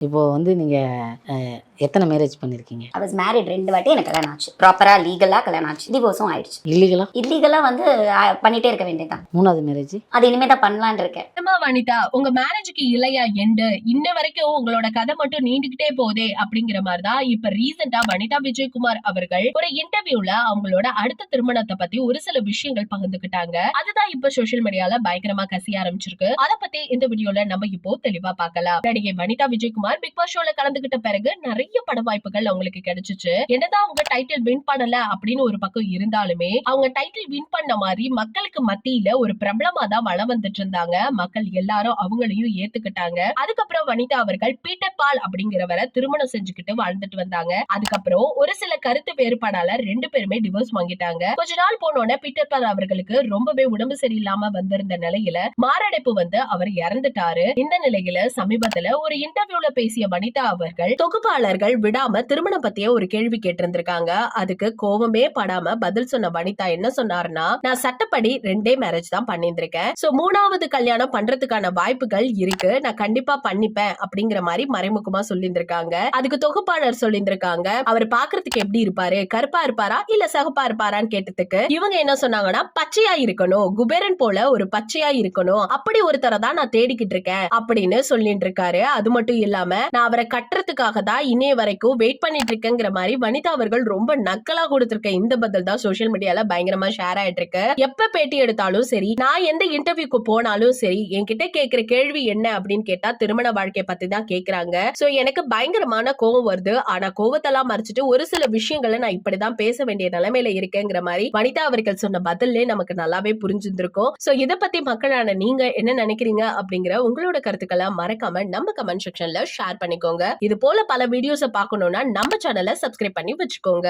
இப்போ வந்து நீங்க அ எத்தன மேரேஜ் பண்ணியிருக்கீங்க? ஐ வாஸ் மேரிட் 2 வாட்டி எனக்கு கல்யாணம் ஆச்சு. ப்ராப்பரா லீகலா கல்யாணம் ஆச்சு. டிவோர்ஸும் ஆயிடுச்சு. இல்லீகலா? இல்லீகலா வந்து பண்ணிட்டே இருக்க வேண்டியதுதான். 3வது மேரேஜ்? அது இனிமே தான் பண்ணலான்னு இருக்கேன். என்னம்மா வனிதா, உங்க மேரேஜ்க்கு இல்லையா எண்டு? இன்ன வரைக்கும் உங்களோட கதை மட்டும் நீண்டுகிட்டே போதே அப்படிங்கிற மாதிரி தான் இப்ப ரீசெண்டா வனிதா விஜயகுமார் அவர்கள் ஒரு இன்டர்வியூல அவங்களோட அடுத்த திருமணத்தை பத்தி ஒரு சில விஷயங்கள் பகிர்ந்துகிட்டாங்க. அதுதான் இப்ப சோசியல் மீடியால பயங்கரமா கசிய ஆரம்பிச்சிருக்கு. அத பத்தி இந்த வீடியோல நம்ம இப்போ தெளிவா பார்க்கலாம். நடிகை வனிதா விஜயகுமார் பிக் பாஸ் ஷோல கலந்துகிட்ட பிறகு நிறைய பட வாய்ப்புகள் அவங்களுக்கு கிடைச்சிச்சு. என்னதான் அவங்க டைட்டில் வின் பண்ணல அப்படின்னு ஒரு பக்கம் இருந்தாலுமே அவங்க டைட்டில் வின் பண்ண மாதிரி மக்களுக்கு மத்தியில ஒரு பிரபலமா தான் வளம் வந்துட்டு இருந்தாங்க. மக்கள் எல்லாரும் அவங்களையும் ஏத்துக்கிட்டாங்க. அதுக்கப்புறம் வனிதா அவர்கள் பீட்டர் பால் அப்படிங்கிறவரை திருமணம் செஞ்சுக்கிட்டு வாழ்ந்துட்டு வந்தாங்க. அதுக்கப்புறம் ஒரு சில கருத்து வேறுபாடால 2 பேருமே டிவோர்ஸ் வாங்கிட்டாங்க. கொஞ்ச நாள் போனோட பீட்டர் பால் அவர்களுக்கு ரொம்பவே உடம்பு சரியில்லாம வந்திருந்த நிலையில மாரடைப்பு வந்து அவர் இறந்துட்டாரு. இந்த நிலையில சமீபத்துல ஒரு இன்டர்வியூல பேசிய வனிதா அவர்கள் தொகுப்பாளர்கள் விடாம திருமணம் பத்திய ஒரு கேள்வி கேட்டிருந்திருக்காங்க. அதுக்கு கோவமே படாம பதில் சொன்ன வனிதா என்ன சொன்னாருன்னா, நான் சட்டப்படி 2 மேரேஜ் தான் பண்ணிருக்கேன். சோ 3வது கல்யாணம் பண்றதுக்கான வாய்ப்புகள் இருக்கு. நான் கண்டிப்பா பண்ணிப்பேன் அப்படிங்கிற மாதிரி மறைமுகமா சொல்லியிருந்திருக்காங்க. அதுக்கு தொகுப்பாளர் சொல்லியிருந்திருக்காங்க, அவர் பாக்குறதுக்கு எப்படி இருப்பாரு, கருப்பா இருப்பாரா இல்ல சகப்பா இருப்பாரான்னு கேட்டதுக்கு இவங்க என்ன சொன்னாங்கன்னா, பச்சையா இருக்கணும், குபேரன் போல ஒரு பச்சையா இருக்கணும், அப்படி ஒருத்தரை தான் நான் தேடிக்கிட்டு இருக்கேன் அப்படின்னு சொல்லிட்டு இருக்காரு. அது மட்டும் இல்லாம நான் அவரை கட்டுறதுக்காக தான் இன்னைய வரைக்கும் வெயிட் பண்ணிட்டு இருக்கேங்கிற மாதிரி வனிதா அவர்கள் ரொம்ப நக்கலா கொடுத்திருக்க இந்த பதில் தான் சோசியல் மீடியால பயங்கரமா ஷேர் ஆயிட்டு இருக்கு. எப்ப பேட்டி எடுத்தாலும் சரி, நான் எந்த இன்டர்வியூக்கு போனாலும் சரி, என்கிட்ட கேக்குற கேள்வி என்ன அப்படின்னு கேட்டா திருமண வாழ்க்கை பத்தி தான் கேக்குறாங்க. சோ எனக்கு பயங்கரமான கோவம் வருது. ஆனா கோவத்தெல்லாம் மறைச்சிட்டு ஒரு சில விஷயங்களை நான் இப்படிதான் பேச வேண்டிய நிலைமையில இருக்கேங்கிற மாதிரி வனிதா அவர்கள் சொன்ன பதிலே நமக்கு நல்லாவே புரிஞ்சிருக்கும். சோ இத பத்தி மக்களான நீங்க என்ன நினைக்கிறீங்க அப்படிங்கிற உங்களோட கருத்துக்களை மறக்காம நம்ம கமெண்ட் செக்ஷன்ல ஷேர் பண்ணிக்கோங்க. இது போல பல வீடியோஸை பார்க்கணும்னா நம்ம சேனலை சப்ஸ்கிரைப் பண்ணி வச்சுக்கோங்க.